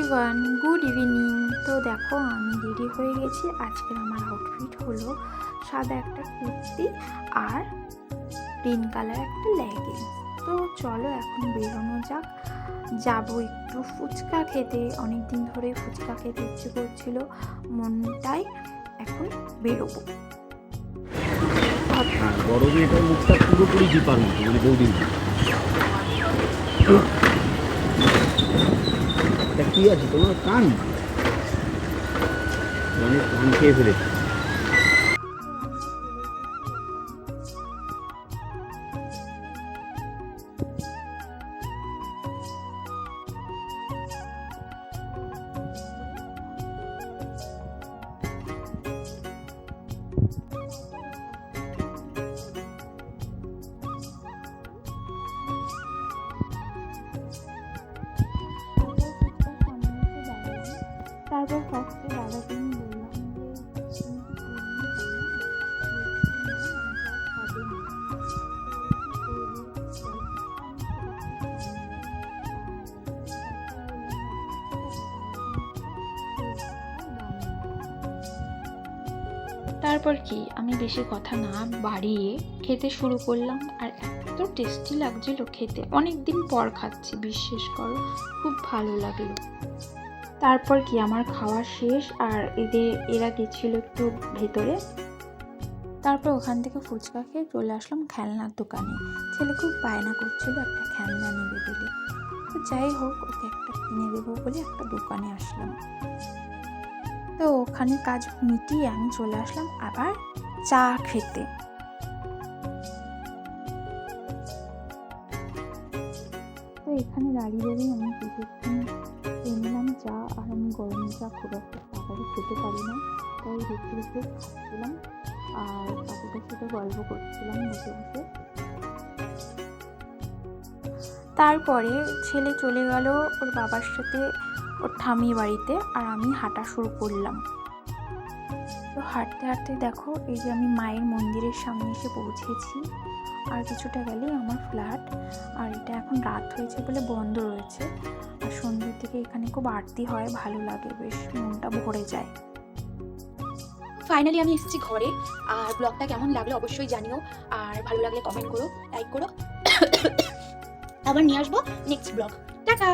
Everyone, good evening. তো দেখো আমি রেডি হয়ে গেছি। আজকের আমার আউটফিট হলো সাদা একটা কুর্তি আর গ্রিন কালার একটা লেগিংস। তো চলো এখন বেরোনো যাক। যাবো একটু ফুচকা খেতে, অনেক দিন ধরে ফুচকা খেতে ইচ্ছে করছিল মনটাই। এখন বেরোবো। বড় মেয়েটার মুখটা পুরোপুরি দীপার মতো, মানে বৌদির মতো। এটা কি আছে তোমার? কান, মানে কান খেয়ে ফেলেছে। তারপর ফার্স্টে দাদাকে আমি বললাম যে তারপর কি আমি বেশি কথা না বাড়িয়ে খেতে শুরু করলাম। আর এত টেস্টি লাগছিল খেতে, অনেক দিন পর খাচ্ছি, বিশ্বাস করো খুব ভালো লাগলো। তারপর কি আমার খাওয়া শেষ আর এরা গেছিল একটু ভেতরে। তারপর ওখান থেকে ফুচকা খেয়ে চলে আসলাম খেলনার দোকানে। ছেলে খুব বায়না করছিল একটা খেলনা নেবে বলে। তো যাই হোক, ওকে একটা কিনে দেবো বলে একটা দোকানে আসলাম। তো ওখানে কাজ মিটিয়ে আমি চলে আসলাম আবার চা খেতে। তো এখানে দাঁড়িয়ে আমি কিছুক্ষণ নিলাম চা। আর আমি গরম চা খুব একটা তাড়াতাড়ি খেতে পারি না, তাই রেখে রেখে খাচ্ছিলাম আর কাকুটার সাথে গল্প করছিলাম বসে বসে। তারপরে ছেলে চলে গেল ওর বাবার সাথে ওর ঠাম্মি বাড়িতে, আর আমি হাঁটা শুরু করলাম। তো হাঁটতে হাঁটতে দেখো এই যে আমি মায়ের মন্দিরের সামনে এসে পৌঁছেছি। আর কিছুটা গেলেই আমার ফ্ল্যাট। আর এটা এখন রাত হয়েছে বলে বন্ধ রয়েছে। আর সন্ধ্যের থেকে এখানে খুব আরতি হয়, ভালো লাগে, বেশ মনটা ভরে যায়। ফাইনালি আমি এসেছি ঘরে। আর ব্লগটা কেমন লাগলো অবশ্যই জানিও, আর ভালো লাগলে কমেন্ট করো, লাইক করো। আবার নিয়ে আসবো নেক্সট ব্লগ। টাটা।